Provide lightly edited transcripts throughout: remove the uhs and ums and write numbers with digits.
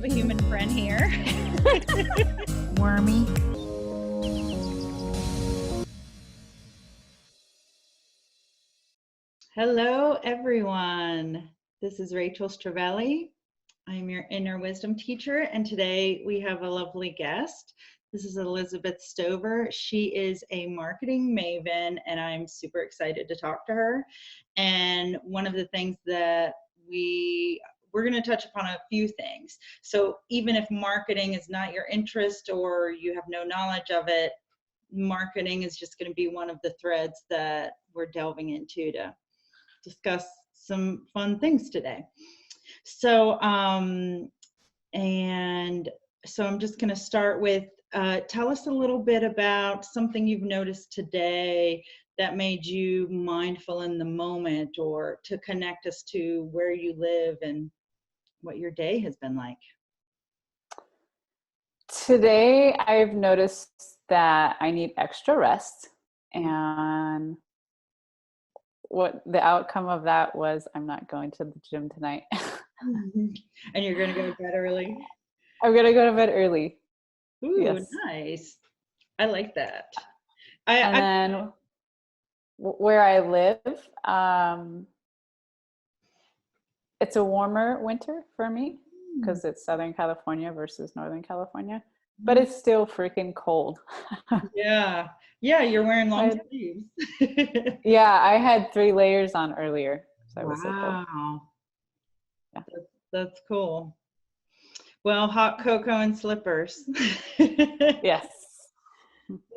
have a human friend here. Wormy. Hello, everyone. This is Rachel Stravelli. I'm your inner wisdom teacher, and today we have a lovely guest. This is Elizabeth Stover. She is a marketing maven, and I'm super excited to talk to her. And one of the things that we're going to touch upon a few things. So even if marketing is not your interest or you have no knowledge of it, marketing is just going to be one of the threads that we're delving into to discuss some fun things today. So, I'm just going to start with, tell us a little bit about something you've noticed today that made you mindful in the moment, or to connect us to where you live and what your day has been like. Today, I've noticed that I need extra rest, and what the outcome of that was, I'm not going to the gym tonight. And you're going to go to bed early? I'm going to go to bed early. Ooh, yes. Nice. I like that. Then where I live, it's a warmer winter for me because it's Southern California versus Northern California, but it's still freaking cold. Yeah, you're wearing long sleeves. Yeah, I had 3 layers on earlier. So I was so cold. Yeah. That's cool. Well, hot cocoa and slippers. Yes.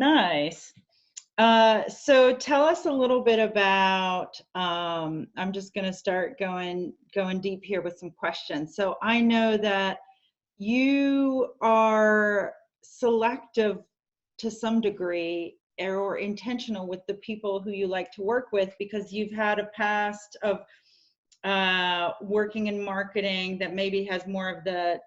Nice. So tell us a little bit about, I'm just going to start going deep here with some questions. So I know that you are selective to some degree, or intentional with the people who you like to work with, because you've had a past of working in marketing that maybe has more of the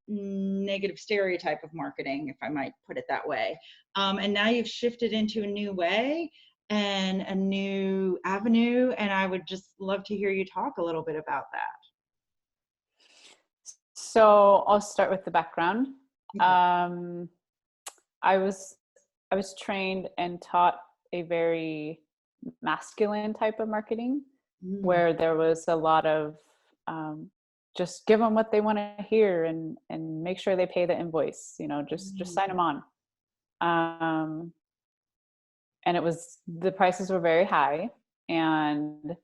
negative stereotype of marketing, if I might put it that way. And now you've shifted into a new way and a new avenue, and I would just love to hear you talk a little bit about that. So I'll start with the background. Okay. I was trained and taught a very masculine type of marketing, where there was a lot of just give them what they want to hear and make sure they pay the invoice, just sign them on. And the prices were very high, and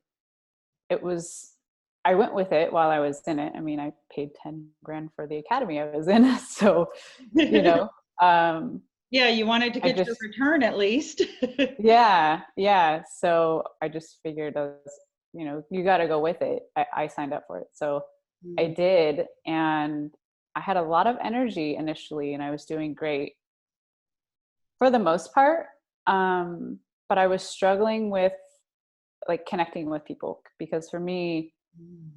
I went with it while I was in it. I mean, I paid 10 grand for the academy I was in. So, yeah, you wanted to get your return at least. Yeah. So I just figured, you got to go with it. I signed up for it. So I did. And I had a lot of energy initially, and I was doing great for the most part. But I was struggling with connecting with people, because for me,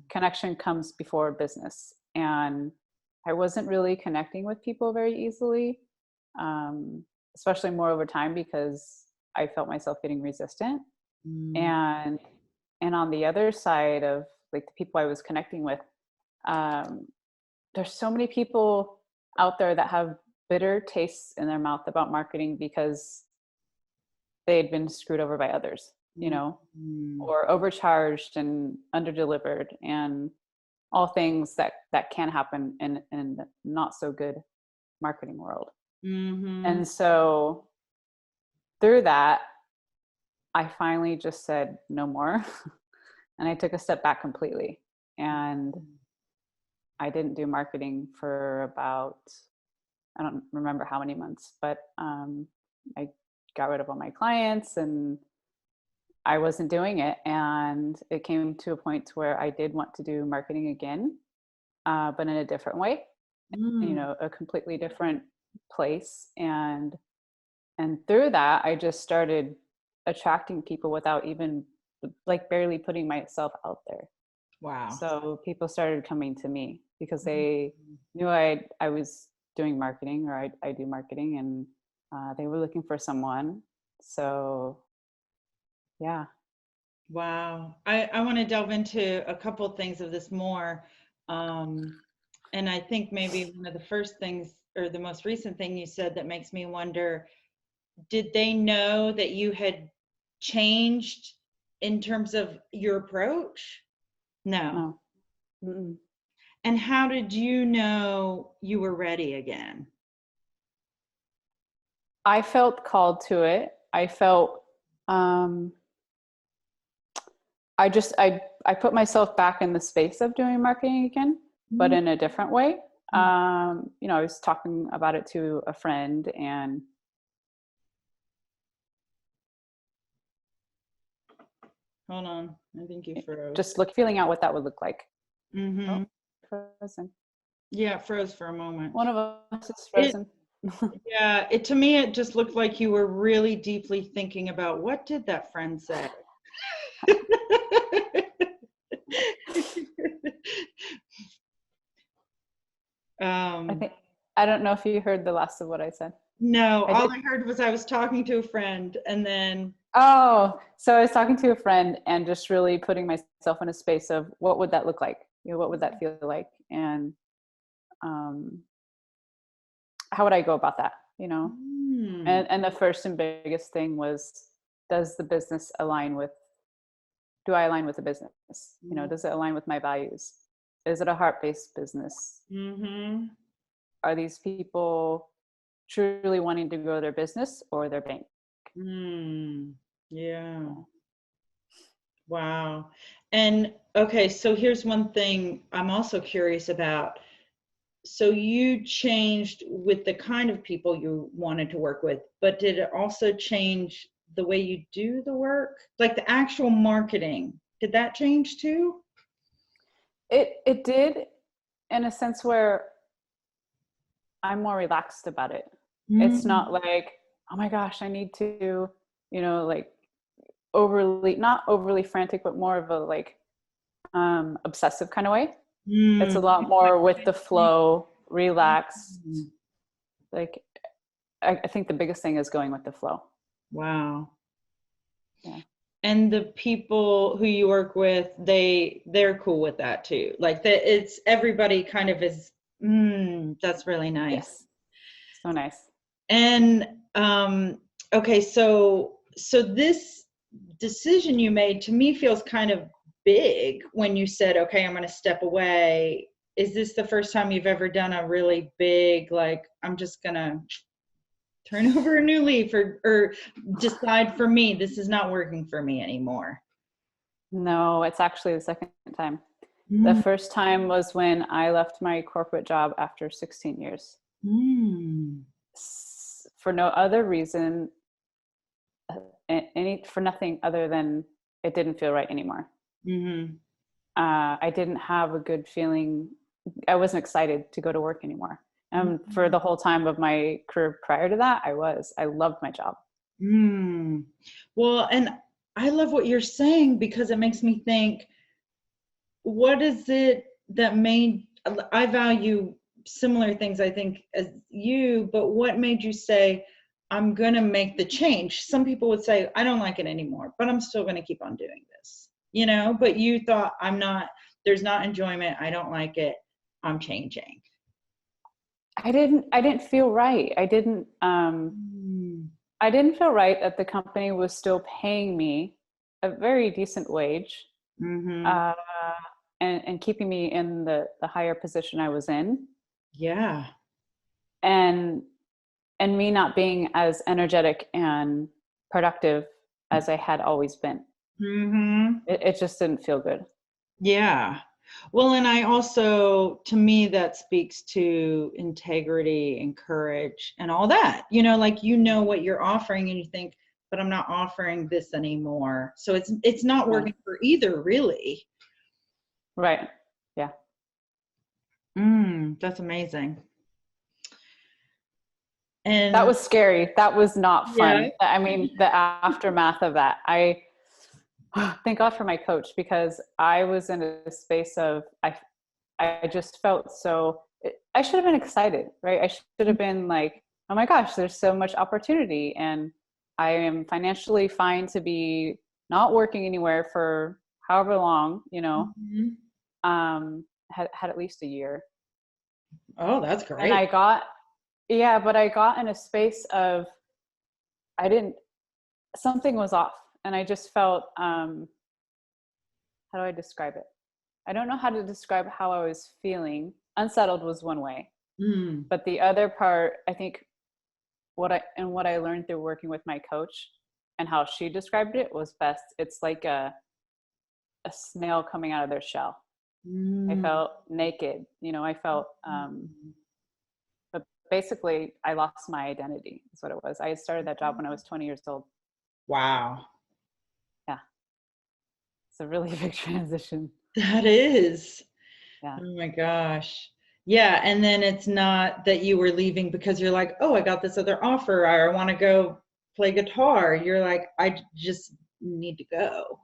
connection comes before business, and I wasn't really connecting with people very easily, especially more over time, because I felt myself getting resistant. And on the other side of the people I was connecting with, there's so many people out there that have bitter tastes in their mouth about marketing because they had been screwed over by others, or overcharged and underdelivered, and all things that can happen in not so good marketing world. And so through that, I finally just said no more. And I took a step back completely, and I didn't do marketing for about, I don't remember how many months, but I got rid of all my clients, and I wasn't doing it. And it came to a point where I did want to do marketing again, but in a different way, a completely different place. And through that, I just started attracting people without even barely putting myself out there. Wow. So people started coming to me because they knew I was doing marketing, or I do marketing, and they were looking for someone. So yeah. Wow. I want to delve into a couple of things of this more. And I think maybe one of the first things, or the most recent thing you said that makes me wonder, did they know that you had changed in terms of your approach? No. No. Mm-mm. And how did you know you were ready again? I felt called to it. I felt, I put myself back in the space of doing marketing again, but in a different way. You know, I was talking about it to a friend, and Hold on, I think you froze. just feeling out what that would look like. Mm-hmm. Oh, frozen. Yeah, it froze for a moment. One of us is frozen. Yeah, to me, it just looked like you were really deeply thinking about, what did that friend say? I don't know if you heard the last of what I said. No, all I heard was I was talking to a friend, and then. Oh, so I was talking to a friend and just really putting myself in a space of what would that look like? You know, what would that feel like? And how would I go about that? You know? And the first and biggest thing was, does the business align with, do I align with the business? You know, does it align with my values? Is it a heart-based business? Mm-hmm. Are these people truly wanting to grow their business or their bank? Yeah. Wow. And okay, so here's one thing I'm also curious about. So you changed with the kind of people you wanted to work with, but did it also change the way you do the work? Like the actual marketing, did that change too? It did, in a sense where I'm more relaxed about it. It's not like, oh my gosh, I need to, you know, like not overly frantic, but more of a like obsessive kind of way. It's a lot more with the flow, relaxed. Like I think the biggest thing is going with the flow. Wow. Yeah. And the people who you work with, they're cool with that too. Like that, it's everybody kind of is. That's really nice. Yes. So nice. And okay, so this decision you made to me feels kind of big when you said, okay, I'm going to step away. Is this the first time you've ever done a really big, like, I'm just going to turn over a new leaf, or decide, for me, this is not working for me anymore? No, it's actually the second time. The first time was when I left my corporate job after 16 years. For no other reason, for nothing other than it didn't feel right anymore. I didn't have a good feeling. I wasn't excited to go to work anymore. And for the whole time of my career prior to that, I loved my job. Well, and I love what you're saying, because it makes me think, what is it that made, I value similar things, I think, as you, but what made you say, I'm going to make the change? Some people would say, I don't like it anymore, but I'm still going to keep on doing this, you know, but you thought, there's not enjoyment. I don't like it. I'm changing. I didn't feel right. I didn't feel right that the company was still paying me a very decent wage, and keeping me in the higher position I was in. Yeah. And me not being as energetic and productive as I had always been. It just didn't feel good. Yeah. Well, and I also, to me, that speaks to integrity and courage and all that, you know, like, you know what you're offering and you think, but I'm not offering this anymore. So it's not working for either, really. Right. Yeah. That's amazing. And that was scary. That was not fun. Yeah. I mean, the aftermath of that, thank God for my coach, because I was in a space of, I just felt so, I should have been excited, right? I should have been like, oh my gosh, there's so much opportunity, and I am financially fine to be not working anywhere for however long, you know, had at least a year. Oh, that's And great. but I got in a space of, I didn't, something was off. And I just felt, how do I describe it? I don't know how to describe how I was feeling. Unsettled was one way, Mm. but the other part, I think, what I learned through working with my coach and how she described it was best. It's like a snail coming out of their shell. I Mm. felt naked, I felt, but basically I lost my identity is what it was. I had started that job when I was 20 years old. Wow. Yeah. It's a really big transition. That is. Yeah. Oh my gosh. Yeah. And then it's not that you were leaving because you're like, oh, I got this other offer, or I want to go play guitar. You're like, I just need to go.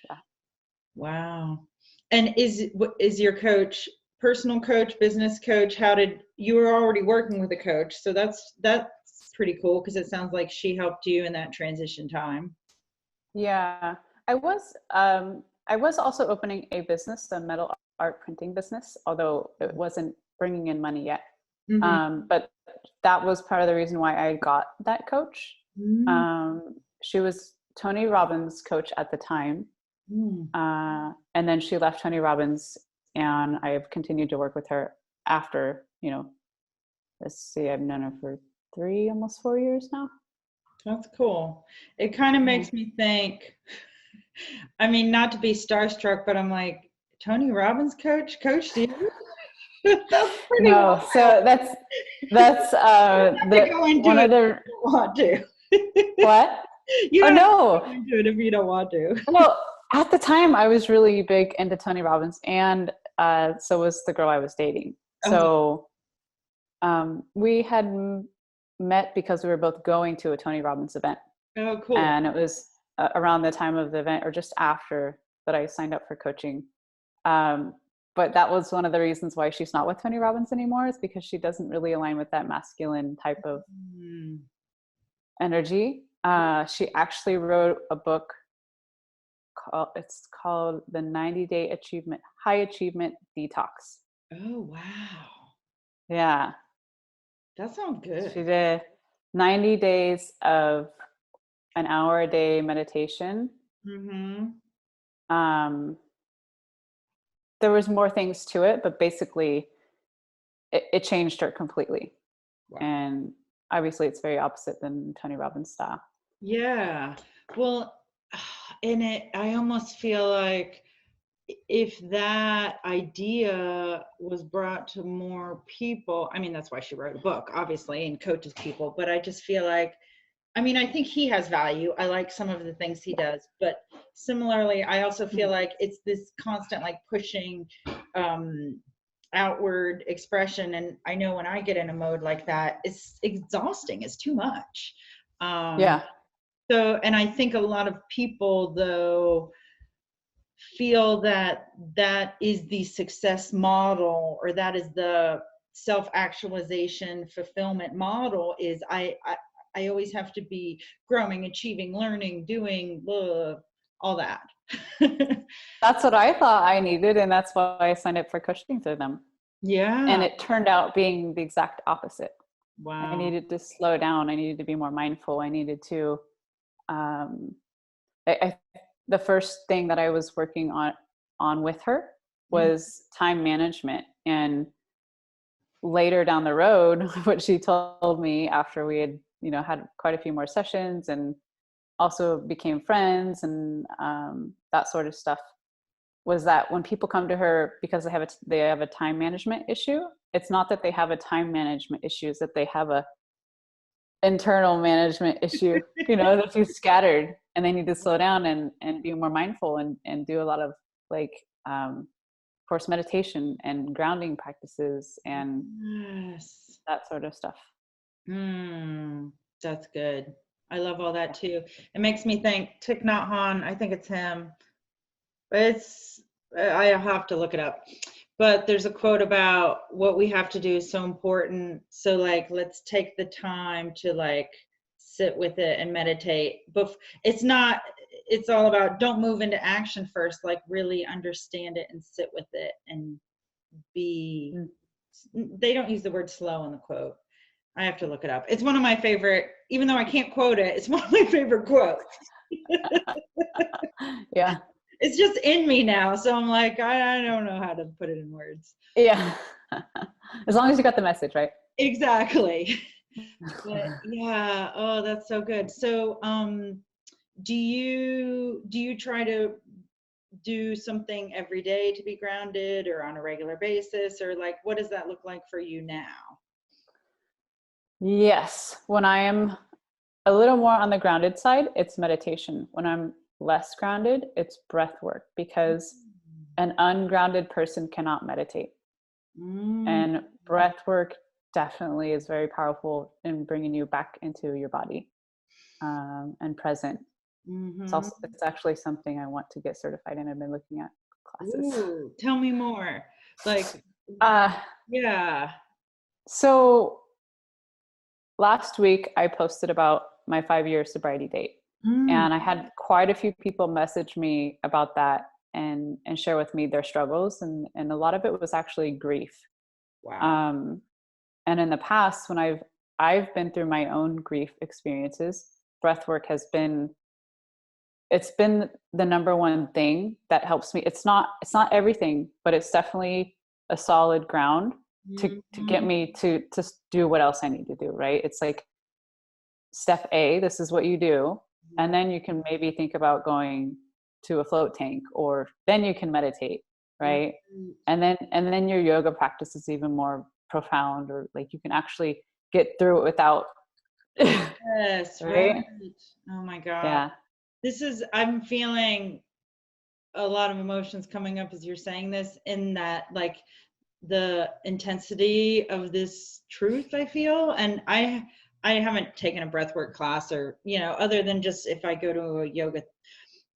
Yeah. Wow. And is your coach personal coach, business coach? How did you were already working with a coach, so that's pretty cool because it sounds like she helped you in that transition time. Yeah. I was also opening a business, a metal art printing business, although it wasn't bringing in money yet. Mm-hmm. But that was part of the reason why I got that coach. She was Tony Robbins' coach at the time. Mm-hmm. And then she left Tony Robbins, and I've continued to work with her after, let's see, I've known her for almost 4 years now. That's cool. It kind of Yeah. makes me think, I mean, not to be starstruck, but I'm like, Tony Robbins coached you? That's pretty No, wild. so that's To the go into one it of if the you don't want to. what? You Oh don't have to no. go into it if you don't want to. Well, at the time I was really big into Tony Robbins, and so was the girl I was dating. Oh, So we had met because we were both going to a Tony Robbins event, oh, cool. and it was around the time of the event or just after that I signed up for coaching. Um, but that was one of the reasons why she's not with Tony Robbins anymore, is because she doesn't really align with that masculine type of Mm. energy. She actually wrote a book it's called the 90-Day Achievement High Achievement Detox. Oh, wow. Yeah, That sounds she good. did 90 days of an hour a day meditation. Mm-hmm. Um, there was more things to it, but basically it changed her completely. Wow. And obviously it's very opposite than Tony Robbins style. Yeah. Well, I almost feel like if that idea was brought to more people, I mean, that's why she wrote a book, obviously, and coaches people, but I just feel like, I mean, I think he has value. I like some of the things he does, but similarly, I also feel like it's this constant like pushing um, outward expression. And I know when I get in a mode like that, it's exhausting. It's too much. Um, Yeah. so, and I think a lot of people, though, feel that that is the success model, or that is the self-actualization fulfillment model, is I always have to be growing, achieving, learning, doing all that. That's what I thought I needed. And that's why I signed up for coaching through them. And Yeah. it turned out being the exact opposite. I Wow. needed to slow down. I needed to be more mindful. I needed to, um, I the first thing that I was working on with her Mm. was time management. And later down the road, what she told me after we had, had quite a few more sessions and also became friends and that sort of stuff, was that when people come to her because they have a time management issue, it's not that they have a time management issue, it's that they have a internal management issue, that she's scattered and they need to slow down and be more mindful and do a lot of like of course meditation and grounding practices and Yes. that sort of stuff. That's good. I love all that Yeah. too. It makes me think Thich Nhat Hanh, I think it's him. It's I have to look it up. But there's a quote about what we have to do is so important. So like let's take the time to like sit with it and meditate. But it's all about don't move into action first, like really understand it and sit with it and be Mm. they don't use the word slow in the quote. I have to look it up. It's one of my favorite, even though I can't quote it, it's one of my favorite quotes. Yeah. It's just in me now. So I'm like, I don't know how to put it in words. Yeah. As long as you got the message, right? Exactly. But yeah, oh, that's so good. So do you try to do something every day to be grounded, or on a regular basis, or like what does that look like for you now? Yes. When I am a little more on the grounded side, it's meditation. When I'm less grounded, it's breath work, because an ungrounded person cannot meditate. And breath work definitely is very powerful in bringing you back into your body, and present. It's actually something I want to get certified in. I've been looking at classes. Ooh, tell me more. Like, yeah. So last week I posted about my 5-year sobriety date, and I had quite a few people message me about that and share with me their struggles, and a lot of it was actually grief. Wow. And in the past, when I've been through my own grief experiences, breath work has been, it's been the number one thing that helps me. It's not everything, but it's definitely a solid ground to get me to do what else I need to do, right? It's like step A, this is what you do, and then you can maybe think about going to a float tank, or then you can meditate, right? And then your yoga practice is even more profound, or like you can actually get through it without Yes, right? Oh my God. Yeah. I'm feeling a lot of emotions coming up as you're saying this, in that like the intensity of this truth I feel. And I haven't taken a breathwork class, or, other than just if I go to a yoga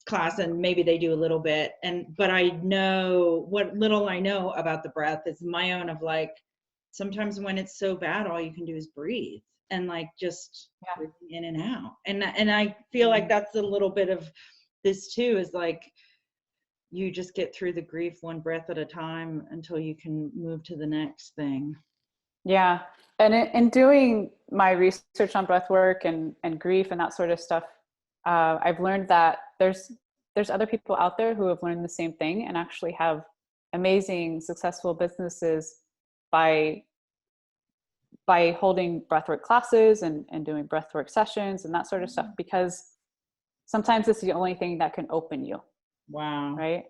class and maybe they do a little bit, but I know what little I know about the breath is my own, of like, sometimes when it's so bad, all you can do is breathe, and like just breathing in and out. And I feel like that's a little bit of this too, is like, you just get through the grief one breath at a time until you can move to the next thing. Yeah. And in doing my research on breath work and grief and that sort of stuff, I've learned that there's other people out there who have learned the same thing and actually have amazing, successful businesses by holding breathwork classes and doing breathwork sessions and that sort of stuff, because sometimes it's the only thing that can open you. Wow. Right?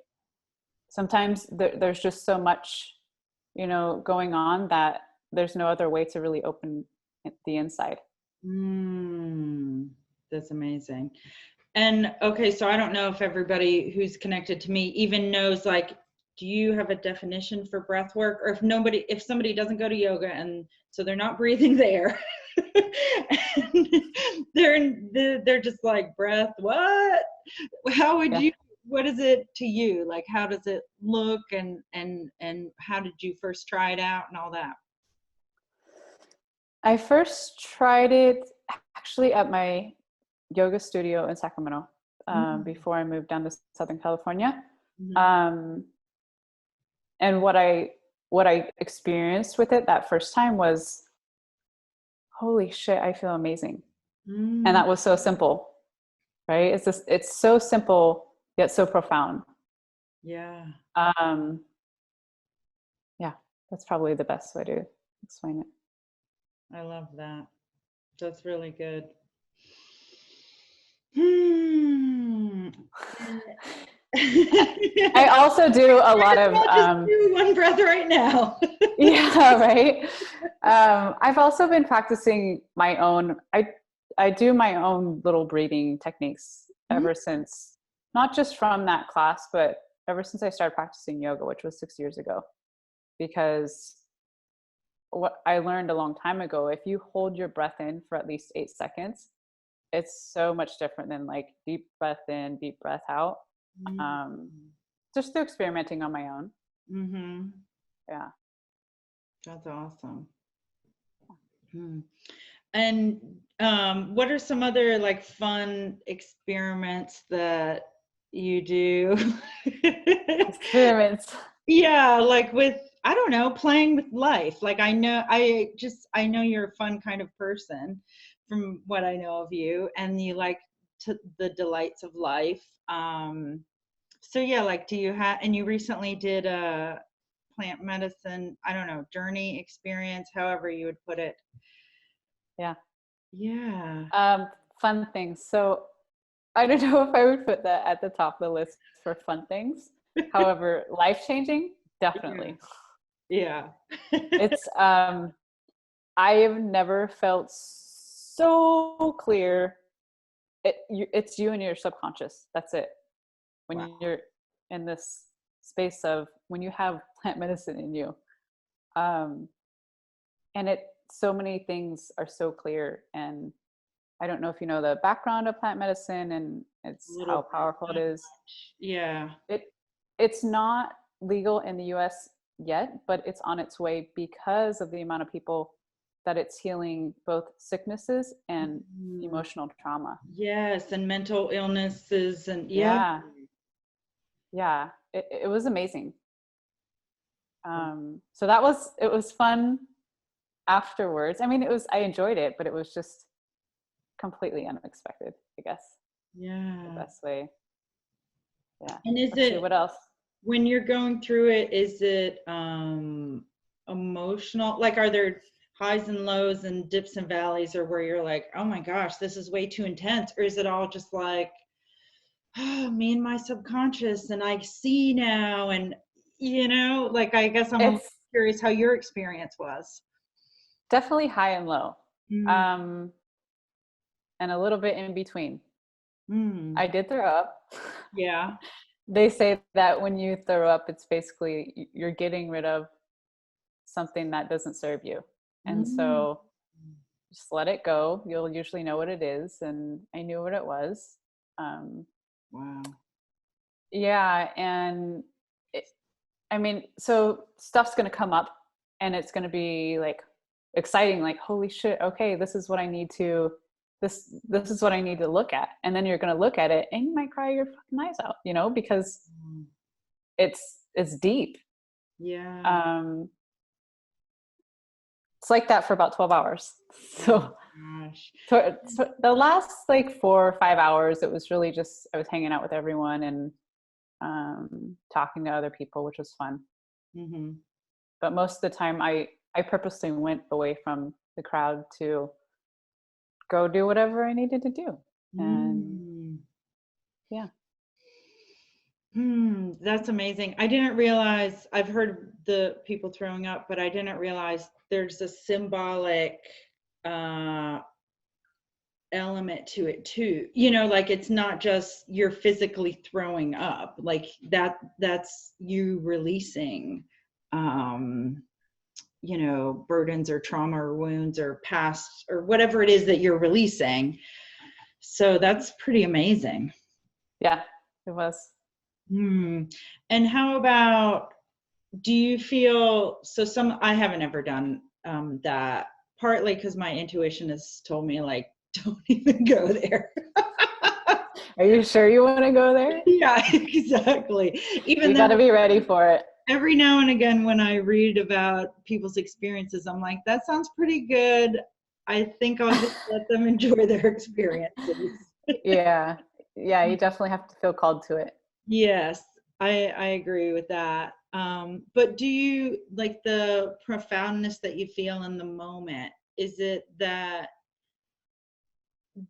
Sometimes there's just so much, going on, that there's no other way to really open the inside. That's amazing. And okay, so I don't know if everybody who's connected to me even knows, like, do you have a definition for breath work? Or if somebody doesn't go to yoga, and so they're not breathing there, and they're just like, breath, what? How would you, what is it to you? Like, how does it look, and how did you first try it out and all that? I first tried it actually at my yoga studio in Sacramento, before I moved down to Southern California. And what I experienced with it that first time was, holy shit, I feel amazing. And that was so simple, right? It's so simple yet so profound. Yeah. Yeah, that's probably the best way to explain it. I love that. That's really good. I also do a lot of just do one breath right now. Yeah, right. I've also been practicing my own, I do my own little breathing techniques ever since, not just from that class, but ever since I started practicing yoga, which was 6 years ago. Because what I learned a long time ago, if you hold your breath in for at least 8 seconds, it's so much different than like deep breath in, deep breath out. Just through experimenting on my own. Yeah. That's awesome. And what are some other like fun experiments that you do? Experiments. Yeah, like with I don't know, playing with life. Like I know you're a fun kind of person from what I know of you, and you like the delights of life. So yeah, like do you have, and you recently did a plant medicine, I don't know, journey experience, however you would put it. Yeah. Yeah. Fun things. So I don't know if I would put that at the top of the list for fun things. However, life-changing, Yeah. definitely. Yeah. It's I have never felt so clear. It's you and your subconscious. That's it. Wow. When you're in this space of when you have plant medicine in you, um, and it so many things are so clear. And I don't know if you know the background of plant medicine and A it's little how bit, powerful it not is. much. Yeah. It's not legal in the US yet, but it's on its way because of the amount of people that it's healing both sicknesses and Mm. emotional trauma. Yes, and mental illnesses and yeah. Yeah. Yeah. It was amazing. So it was fun afterwards. I mean, I enjoyed it, but it was just completely unexpected, I guess, the Yeah. best way. Yeah. And is Let's see it, what else. when you're going through it, is it emotional? Like are there highs and lows and dips and valleys, or where you're like, oh my gosh, this is way too intense? Or is it all just like, oh, me and my subconscious and I see now, and like I guess I'm a little It's curious how your experience was. definitely high and low. Mm, Um, and a little bit in between. mm, I did throw up. yeah. They say that when you throw up, it's basically you're getting rid of something that doesn't serve you. And Mm, so just let it go. You'll usually know what it is. And I knew what it was. Um, wow. yeah. And it, I mean, so stuff's going to come up and it's going to be like exciting, like, holy shit, okay, this is what I need to, this is what I need to look at. And then you're going to look at it and you might cry your fucking eyes out, because Mm, it's deep. yeah. Um, it's like that for about 12 hours. Oh So, gosh. so the last like 4 or 5 hours, it was really just, I was hanging out with everyone and talking to other people, which was fun. Mm-hmm. But most of the time I purposely went away from the crowd to go do whatever I needed to do. And Mm. yeah. Hmm, that's amazing. I didn't realize, I've heard the people throwing up, but I didn't realize there's a symbolic uh element to it too. Like it's not just you're physically throwing up, like that's you releasing um burdens or trauma or wounds or past or whatever it is that you're releasing. So that's pretty amazing. Yeah, it was. Hmm. And how about, do you feel, so I haven't ever done that, partly because my intuition has told me like, don't even go there. Are you sure you want to go there? Yeah, exactly. Even You got to though be ready for it. every now and again when I read about people's experiences, I'm like, that sounds pretty good. I think I'll just let them enjoy their experiences. Yeah. Yeah, you definitely have to feel called to it. Yes, I agree with that. But do you like the profoundness that you feel in the moment? Is it that,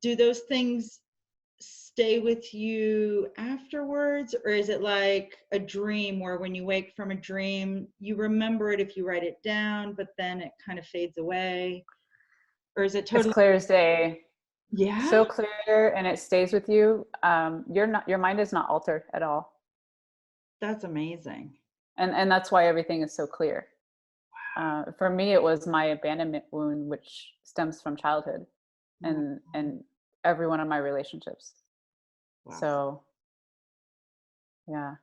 do those things stay with you afterwards, or is it like a dream where when you wake from a dream, you remember it if you write it down, but then it kind of fades away? Or is it It's totally, clear as day. yeah? So clear, and it stays with you. Your mind is not altered at all. That's amazing. And that's why everything is so clear. For me, it was my abandonment wound, which stems from childhood Oh, and every one of my relationships. wow. So yeah,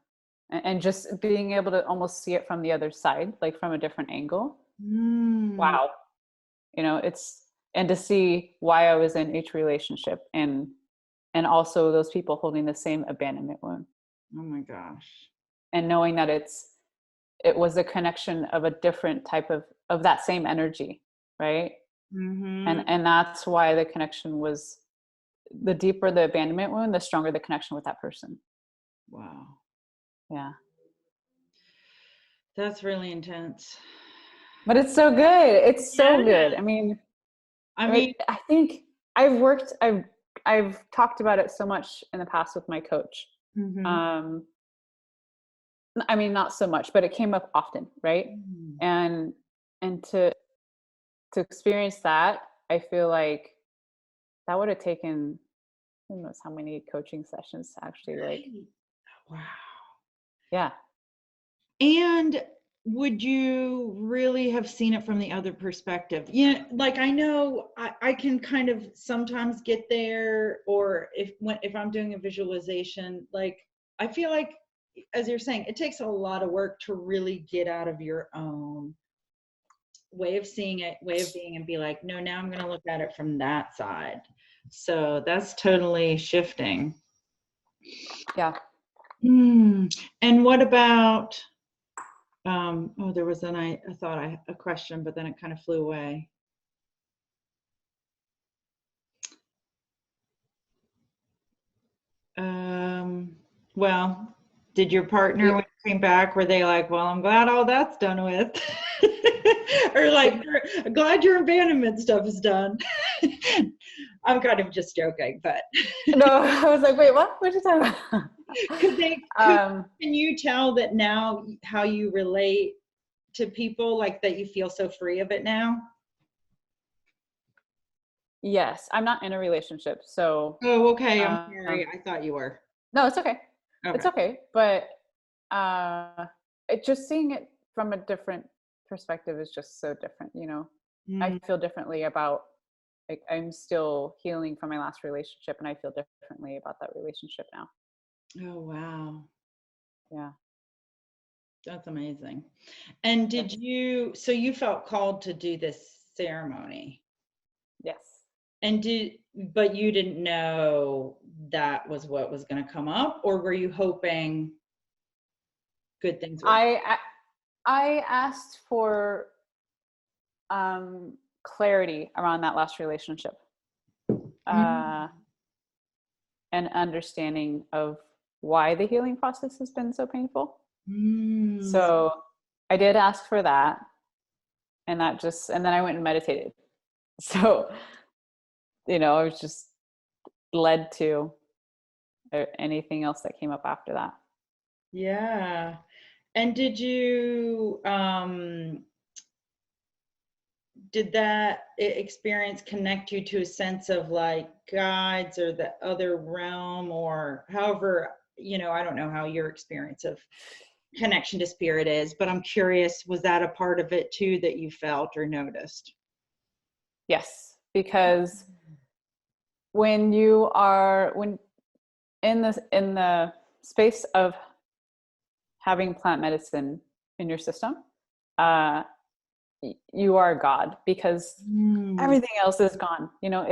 and just being able to almost see it from the other side, like from a different angle. Mm, Wow, it's and to see why I was in each relationship and also those people holding the same abandonment wound oh my gosh. and knowing that it was a connection of a different type of that same energy, right? And that's why the connection was, the deeper the abandonment wound, the stronger the connection with that person. Wow. Yeah. That's really intense. But it's so good. It's so good. I mean, I think I've talked about it so much in the past with my coach. I mean, not so much, but it came up often, right? And to experience that, I feel like that would have taken, who knows how many coaching sessions to actually like. Wow. Yeah. And would you really have seen it from the other perspective? Yeah, like I know I can kind of sometimes get there, or if I'm doing a visualization, like I feel like, as you're saying, it takes a lot of work to really get out of your own way of seeing it, way of being, and be like, no, now I'm going to look at it from that side. So that's totally shifting. Yeah. And what about, there was I thought a question, but then it kind of flew away. Well, did your partner, when you came back, were they like, well, I'm glad all that's done with? Or like, glad your abandonment stuff is done? I'm kind of just joking, but. No, I was like, wait, what? What are you talking about? Can you tell that now how you relate to people, like that you feel so free of it now? Yes, I'm not in a relationship, so. Oh, okay. I'm sorry. I thought you were. No, it's okay. Okay. It's okay. But just seeing it from a different perspective is just so different, you know. I feel differently about, like, I'm still healing from my last relationship, and I feel differently about that relationship now. Oh, wow. Yeah. That's amazing. And so you felt called to do this ceremony? Yes. But you didn't know that was what was going to come up, or were you hoping good things would? I asked for clarity around that last relationship, and understanding of why the healing process has been so painful. So I did ask for that, and then I went and meditated. So, you know, I was just led to anything else that came up after that. Yeah. And did that experience connect you to a sense of like guides or the other realm, or however, you know, I don't know how your experience of connection to spirit is, but I'm curious, was that a part of it too that you felt or noticed? Yes, because when you are in the space of having plant medicine in your system, you are God, because everything else is gone. You know,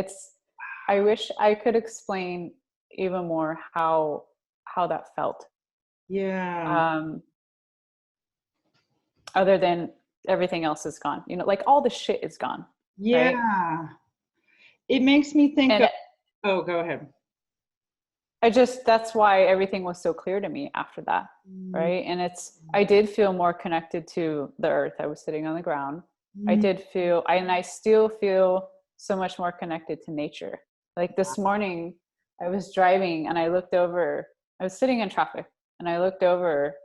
I wish I could explain even more how that felt. Yeah. Other than everything else is gone, you know, like all the shit is gone. Yeah. Right? It makes me think of, oh, go ahead. That's why everything was so clear to me after that. Right. And I did feel more connected to the earth. I was sitting on the ground. I did feel, and I still feel so much more connected to nature. Like this morning I was driving and I looked over, I was sitting in traffic and I looked over,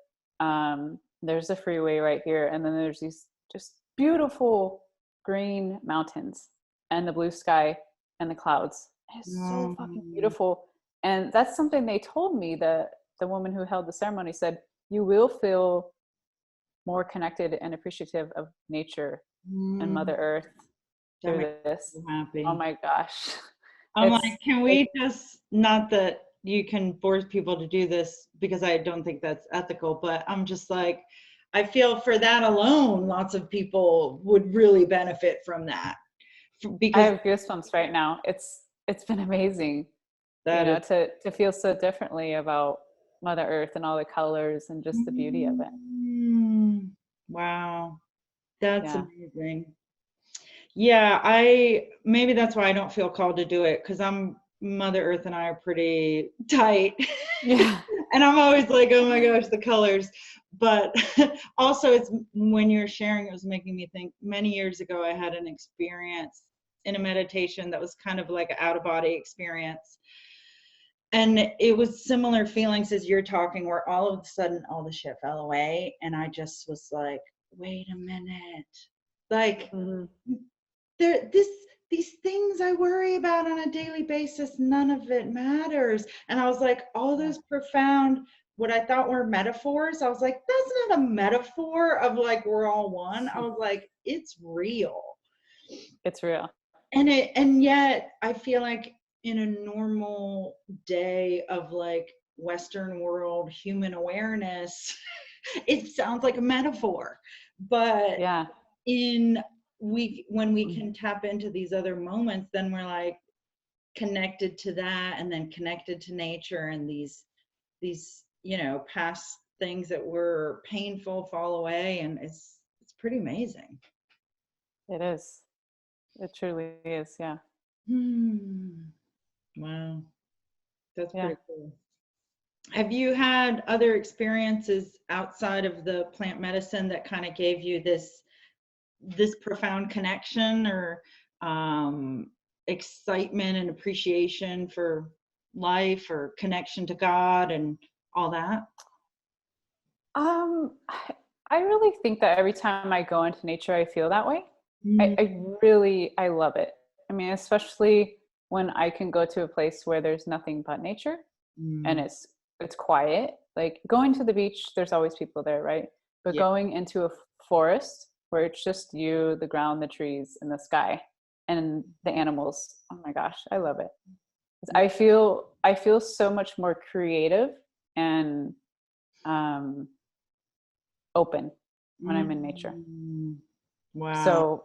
there's a freeway right here. And then there's these just beautiful green mountains and the blue sky and the clouds. It's so fucking beautiful. And that's something they told me, the woman who held the ceremony said, you will feel more connected and appreciative of nature and Mother Earth through this. So happy. Oh my gosh. I'm like, can we just, not that you can force people to do this, because I don't think that's ethical, but I'm just like, I feel for that alone, lots of people would really benefit from that. Because I have goosebumps right now. It's been amazing, you know, to feel so differently about Mother Earth and all the colors and just the beauty of it. Wow. That's Yeah. amazing. Yeah, maybe that's why I don't feel called to do it, because I'm Mother Earth and I are pretty tight. Yeah. And I'm always like, oh my gosh, the colors. But also, it's when you're sharing, it was making me think many years ago, I had an experience in a meditation that was kind of like an out of body experience. And it was similar feelings as you're talking, where all of a sudden all the shit fell away. And I just was like, wait a minute. Like, Mhm. there these things I worry about on a daily basis, none of it matters. And I was like, all Yeah. those profound, what I thought were metaphors, I was like, that's not a metaphor of like we're all one. I was like, it's real. It's real. And yet I feel like in a normal day of like Western world human awareness, it sounds like a metaphor. But Yeah. in when we can tap into these other moments, then we're like connected to that, and then connected to nature, and these past things that were painful fall away, and it's pretty amazing. It is. It truly is. Yeah. Hmm. Wow, that's Yeah. pretty cool. Have you had other experiences outside of the plant medicine that kind of gave you this profound connection, or um, excitement and appreciation for life, or connection to God and all that? I really think that every time I go into nature, I feel that way. Mm, I love it. I mean, especially when I can go to a place where there's nothing but nature and mm, it's quiet. Like going to the beach, there's always people there, right? But yeah. going into a forest where it's just you, the ground, the trees, and the sky, and the animals. Oh my gosh, I love it. I feel so much more creative and um, open when I'm in nature. Mm, wow. So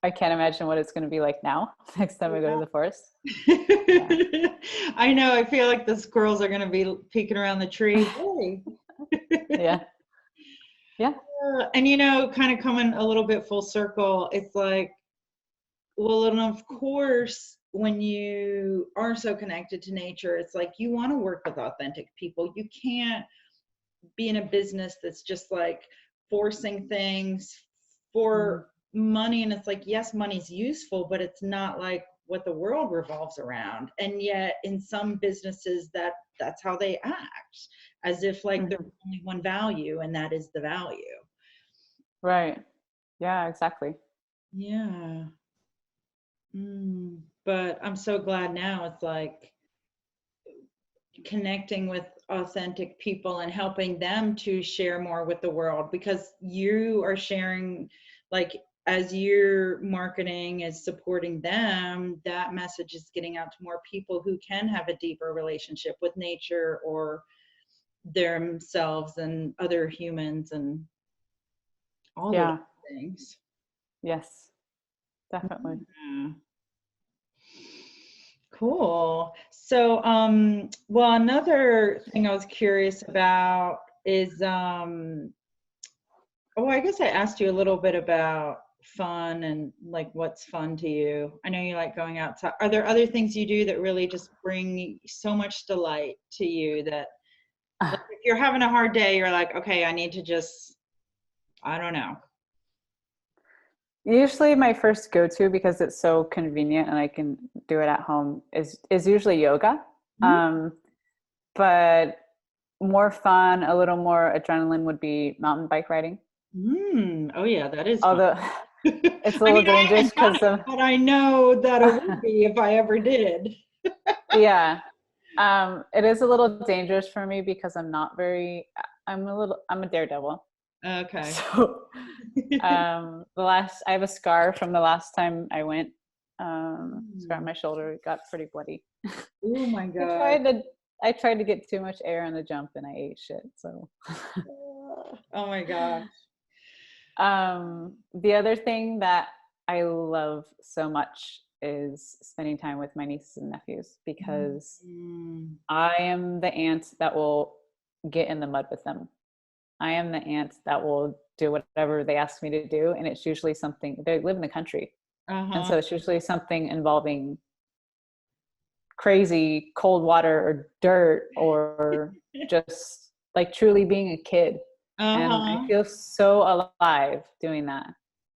I can't imagine what it's going to be like now next time I go to the forest. Yeah. I know. I feel like the squirrels are going to be peeking around the tree. Hey. Yeah. Yeah. And kind of coming a little bit full circle, it's like, well, and of course, when you are so connected to nature, it's like you want to work with authentic people. You can't be in a business that's just like forcing things Mhm. for money. And it's like, yes, money's useful, but it's not like what the world revolves around. And yet in some businesses, that's how they act, as if like there's Mhm. only one value, and that is the value. Right. Yeah, exactly. Yeah. But I'm so glad now it's like connecting with authentic people and helping them to share more with the world, because you are sharing, like, as your marketing is supporting them, that message is getting out to more people who can have a deeper relationship with nature, or themselves and other humans, and all of Yeah. those things. Yes, definitely. Yeah. Cool. So, well, another thing I was curious about is, oh, I guess I asked you a little bit about fun and like what's fun to you. I know you like going outside. Are there other things you do that really just bring so much delight to you that, like, if you're having a hard day, you're like, okay, I need to just, I don't know. Usually my first go-to, because it's so convenient and I can do it at home, is usually yoga. Um, but more fun, a little more adrenaline would be mountain bike riding. Oh yeah, that is fun. Although it's a I little mean, I dangerous haven't done because it, of but I know that it would be if I ever did. yeah. It is a little dangerous for me because I'm a daredevil. Okay. So I have a scar from the last time I went. Scar on my shoulder. It got pretty bloody. Oh my I God. tried to I tried to get too much air on the jump and I ate shit. So Oh my gosh. the other thing that I love so much is spending time with my nieces and nephews, because Mm. I am the aunt that will get in the mud with them. I am the aunt that will do whatever they ask me to do. And it's usually something, they live in the country. And so it's usually something involving crazy cold water or dirt or just like truly being a kid. And I feel so alive doing that.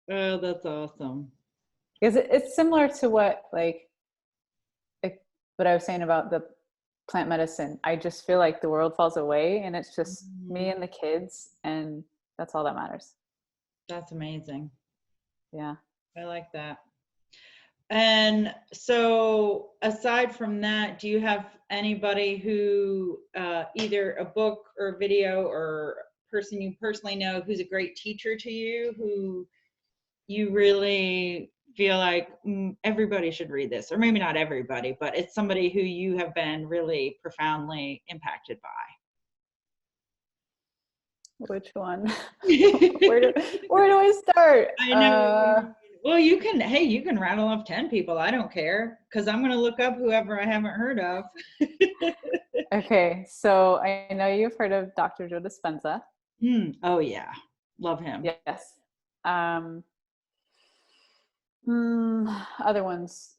Oh, that's awesome. Because it's similar to what what I was saying about the plant medicine. I just feel like the world falls away and it's just me and the kids, and that's all that matters. That's amazing. Yeah. I like that. And so aside from that, do you have anybody who either a book or video or person you personally know who's a great teacher to you, who you really feel like everybody should read this, or maybe not everybody, but it's somebody who you have been really profoundly impacted by? Which one? where do I start? I know. Well, you can rattle off 10 people. I don't care, because I'm going to look up whoever I haven't heard of. Okay, so I know you've heard of Dr. Joe Dispenza. Oh yeah, love him. Yes. Other ones.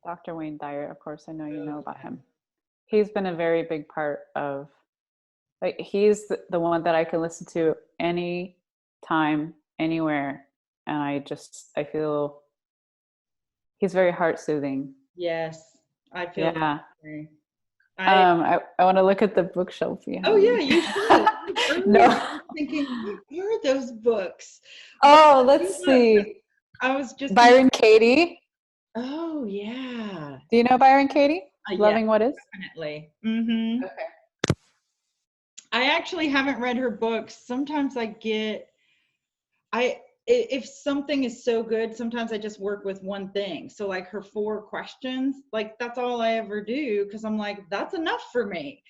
Dr. Wayne Dyer, of course, I know you know about him. He's been a very big part of, like, he's the one that I can listen to any time, anywhere, and I feel he's very heart soothing. Yes, I feel. Yeah. I want to look at the bookshelf behind Oh yeah, me. you should. No. I was thinking, where are those books? Oh, let's see. I was just Byron Katie. Oh yeah. Do you know Byron Katie? Loving Yeah, What Is? definitely. Okay. I actually haven't read her books. Sometimes if something is so good, sometimes I just work with one thing. So like her 4 questions, like that's all I ever do, because I'm like, that's enough for me.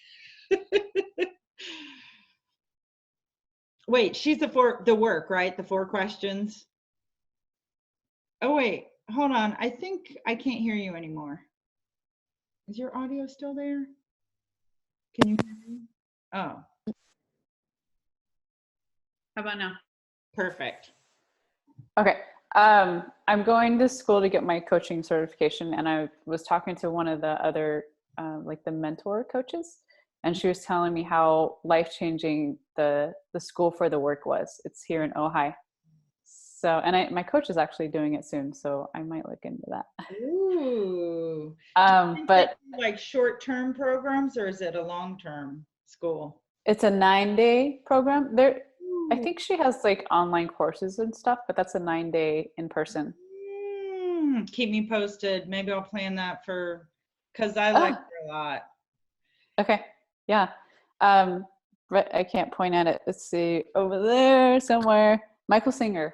Wait, she's the work, right? The 4 questions. Oh wait, hold on. I think I can't hear you anymore. Is your audio still there? Can you hear me? Oh. How about now? Perfect. Okay. I'm going to school to get my coaching certification, and I was talking to one of the other, like the mentor coaches, and she was telling me how life-changing the school for the work was. It's here in Ojai. So, and my coach is actually doing it soon, so I might look into that. Ooh. But like short-term programs, or is it a long-term school? it's a 9-day program. I think she has like online courses and stuff, but that's a 9-day in person. Keep me posted. Maybe I'll plan that because I like her a lot. Okay. Yeah. But I can't point at it. Let's see, over there somewhere. Michael Singer,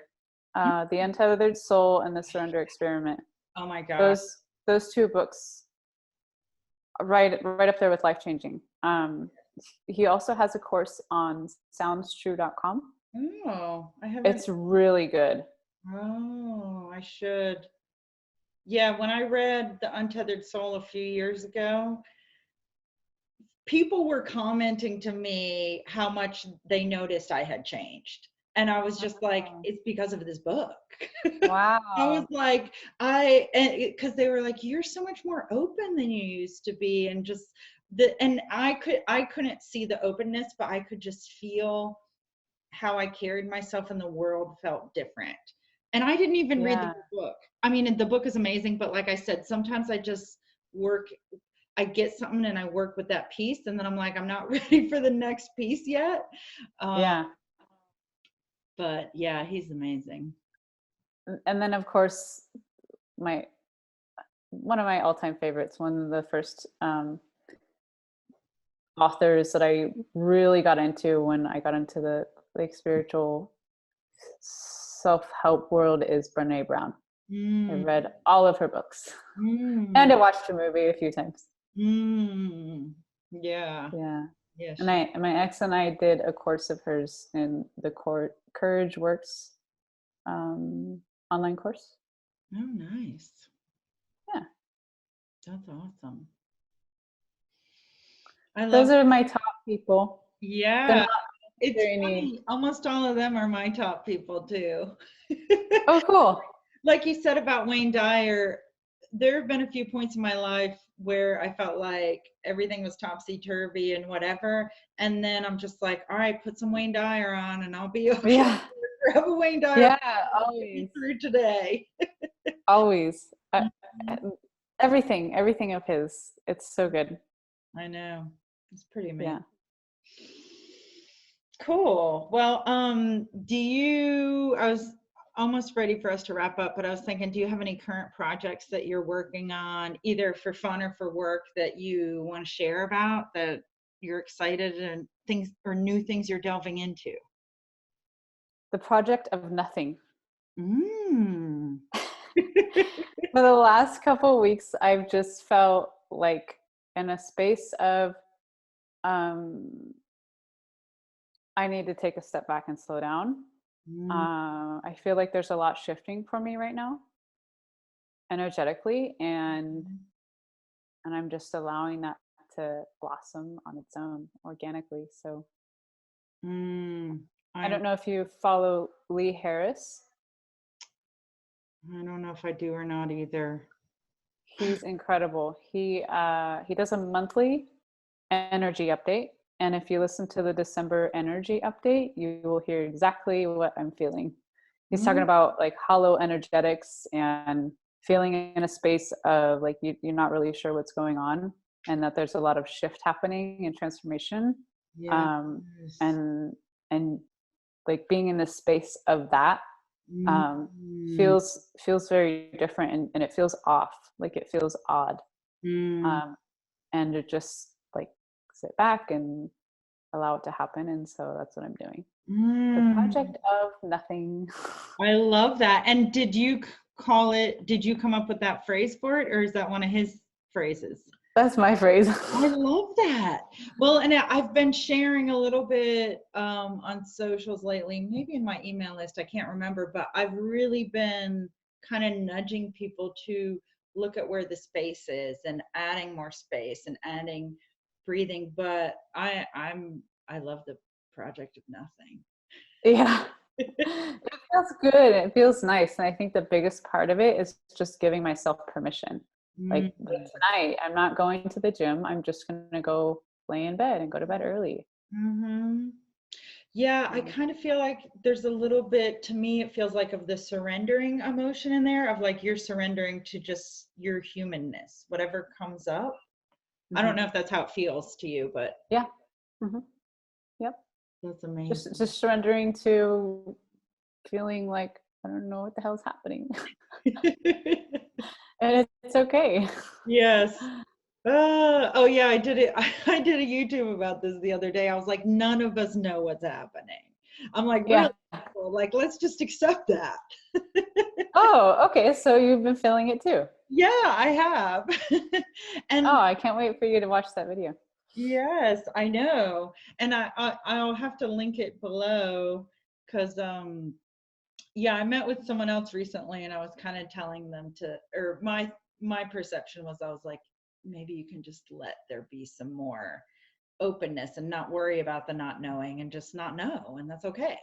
The Untethered Soul and the Surrender Experiment. Oh my God. Those 2 books, right up there with life-changing. He also has a course on soundstrue.com. Oh, I haven't. It's really good. Oh, I should. Yeah, when I read The Untethered Soul a few years ago, people were commenting to me how much they noticed I had changed. And I was just like, it's because of this book. Wow. I was like, because they were like, you're so much more open than you used to be. And just I couldn't see the openness, but I could just feel how I carried myself in the world felt different. And I didn't even read the book. I mean, the book is amazing, but like I said, sometimes I just I get something and I work with that piece, and then I'm like, I'm not ready for the next piece yet. But yeah, he's amazing. And then of course, one of my all-time favorites, one of the first authors that I really got into when I got into the like spiritual self-help world is Brené Brown. I read all of her books and I watched the movie a few times. Yeah. Yeah. And my ex and I did a course of hers in the Courage Works online course. Oh, nice. Yeah. That's awesome. I love, Those are my top people. They're yeah. not It's very neat. funny. Almost all of them are my top people too. Oh, cool. Like you said about Wayne Dyer, there have been a few points in my life where I felt like everything was topsy-turvy and whatever. And then I'm just like, all right, put some Wayne Dyer on and I'll be okay. Yeah. Grab a Wayne Dyer Yeah, get me always. through today. Always. Everything of his. It's so good. I know. It's pretty Yeah. amazing. Cool. Well, I was almost ready for us to wrap up, but I was thinking, do you have any current projects that you're working on, either for fun or for work, that you want to share about, that you're excited and things or new things you're delving into? The project of nothing. Mm. For the last couple of weeks, I've just felt like in a space of um, I need to take a step back and slow down. Mm. I feel like there's a lot shifting for me right now, energetically, and I'm just allowing that to blossom on its own organically. So Mm. I I don't know if you follow Lee Harris. I don't know if I do or not either. He's incredible. He does a monthly energy update, and if you listen to the December energy update, you will hear exactly what I'm feeling. He's talking Mm. about like hollow energetics and feeling in a space of like you're not really sure what's going on, and that there's a lot of shift happening and transformation, Yes. um, and and like being in the space of that um, Mm. feels very different, and it feels off, like it feels odd, Mm. um, and to just like sit back and allow it to happen. And so that's what I'm doing. The Mm. project of nothing. I love that. And did you come up with that phrase for it, or is that one of his phrases? That's my phrase. I love that. Well, and I've been sharing a little bit on socials lately, maybe in my email list, I can't remember, but I've really been kind of nudging people to look at where the space is and adding more space and adding breathing. But I love the project of nothing. Yeah. It feels good. It feels nice. And I think the biggest part of it is just giving myself permission. Mm. Like tonight, I'm not going to the gym. I'm just going to go lay in bed and go to bed early. Mm-hmm. Yeah, I kind of feel like there's a little bit, to me, it feels like of the surrendering emotion in there, of like you're surrendering to just your humanness, whatever comes up. I don't Mm-hmm. know if that's how it feels to you, but Yeah. Mm-hmm. Yep. that's amazing. Just surrendering to feeling like I don't know what the hell's happening. And it's okay. Yes. Oh yeah, I did it. I did a YouTube about this the other day. I was like, none of us know what's happening. I'm like, really? Yeah. Well, like, let's just accept that. Oh, okay. So you've been feeling it too. Yeah, I have. Oh, And I can't wait for you to watch that video. yes, I know. And I'll have to link it below because yeah, I met with someone else recently and I was kind of telling them to, or my perception was, I was like, maybe you can just let there be some more openness and not worry about the not knowing and just not know, and that's okay.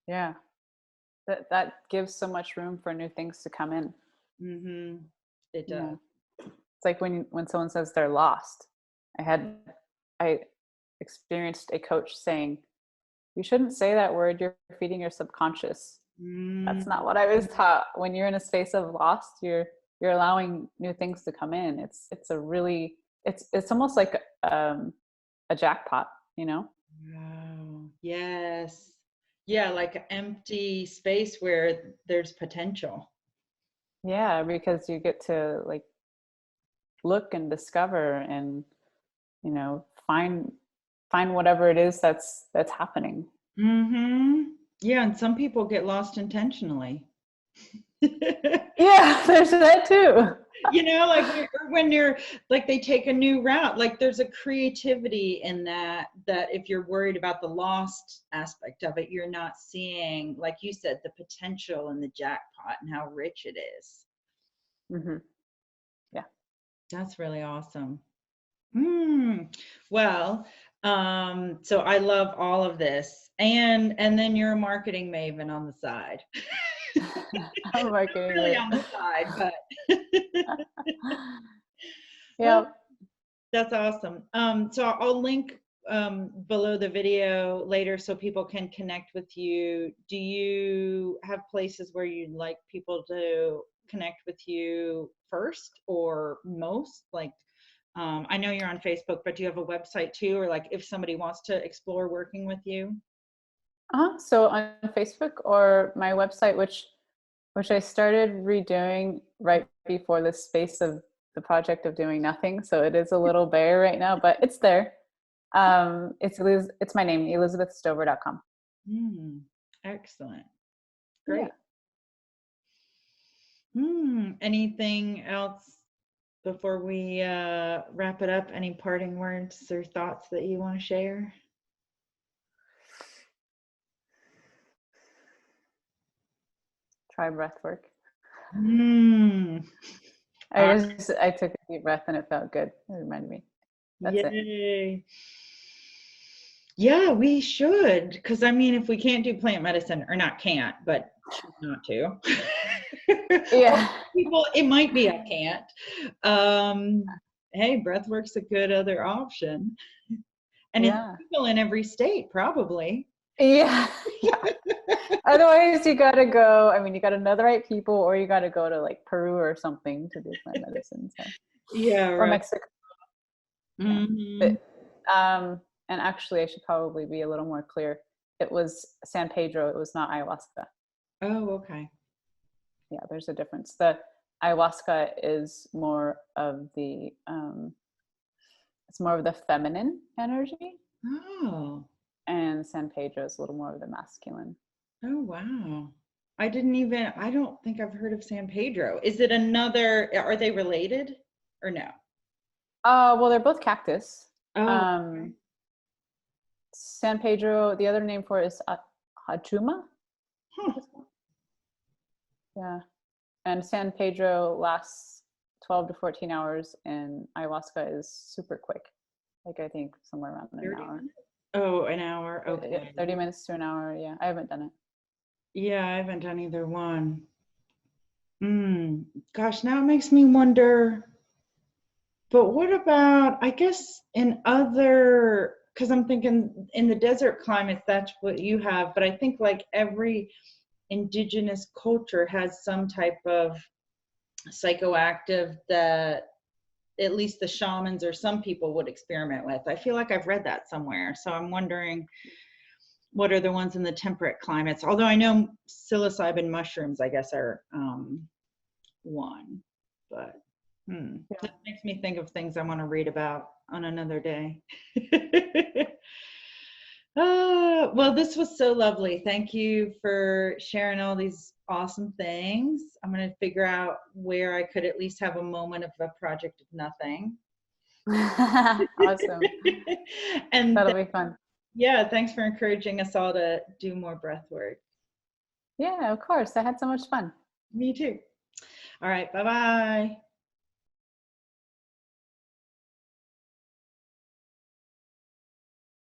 Yeah. That gives so much room for new things to come in. Mm-hmm. It Yeah. does. It's like when someone says they're lost. I experienced a coach saying, "You shouldn't say that word. You're feeding your subconscious." That's not Mm. what I was taught. When you're in a space of lost, you're allowing new things to come in. It's a really it's almost like a jackpot, you know? Wow. Yes. Yeah, like an empty space where there's potential. Yeah, because you get to like look and discover and find whatever it is that's happening. Mm-hmm. Yeah, and some people get lost intentionally. Yeah, there's that too. You know, like when you're like they take a new route, like there's a creativity in that, that if you're worried about the lost aspect of it, you're not seeing, like you said, the potential and the jackpot and how rich it is. Hmm. Yeah. That's really awesome. Well, so I love all of this, and then you're a marketing maven on the side. I'm marketing Really it. on the side, but Yeah. that's awesome. So I'll link below the video later so people can connect with you. Do you have places where you'd like people to connect with you first or most? Like, I know you're on Facebook, but do you have a website too? Or like if somebody wants to explore working with you? So on Facebook or my website, which I started redoing right before the space of the project of doing nothing. So it is a little bare right now, but it's there. It's my name, elizabethstover.com. Excellent. Yeah. Great. Anything else before we wrap it up? Any parting words or thoughts that you want to share? Try breathwork. Mm. I took a deep breath and it felt good. It reminded me. That's it. Yay. Yeah, we should. Because I mean, if we can't do plant medicine, or not can't, but choose not to. Yeah. People, it might be I can't. Hey, breathwork's a good other option. And it's Yeah. legal in every state, probably. Yeah. Yeah. Otherwise, you gotta go. I mean, you gotta know the right people, or you gotta go to like Peru or something to do plant medicine. So, Yeah, or right. Mexico. Yeah. But, and actually, I should probably be a little more clear. It was San Pedro. It was not ayahuasca. Oh, okay. Yeah, there's a difference. The ayahuasca is more of the it's more of the feminine energy, Oh. and San Pedro is a little more of the masculine. Oh, wow. I don't think I've heard of San Pedro. Is it another, are they related or no? Well, they're both cactus. Oh, okay. San Pedro, the other name for it is Hachuma. Huh. Yeah. And San Pedro lasts 12 to 14 hours, and ayahuasca is super quick. Like, I think somewhere around an 30 hour. minutes? Oh, an hour. Okay. 30 minutes to an hour. Yeah. I haven't done it. Yeah, I haven't done either one. Gosh, now it makes me wonder, but what about, I guess in other, because I'm thinking in the desert climates, that's what you have, but I think like every indigenous culture has some type of psychoactive that at least the shamans or some people would experiment with. I feel like I've read that somewhere. So I'm wondering what are the ones in the temperate climates? Although I know psilocybin mushrooms, I guess, are one. But Yeah. that makes me think of things I want to read about on another day. Well, this was so lovely. Thank you for sharing all these awesome things. I'm going to figure out where I could at least have a moment of a project of nothing. Awesome. And That'll be fun. yeah, thanks for encouraging us all to do more breath work. Yeah, of course. I had so much fun. Me too. All right. Bye-bye.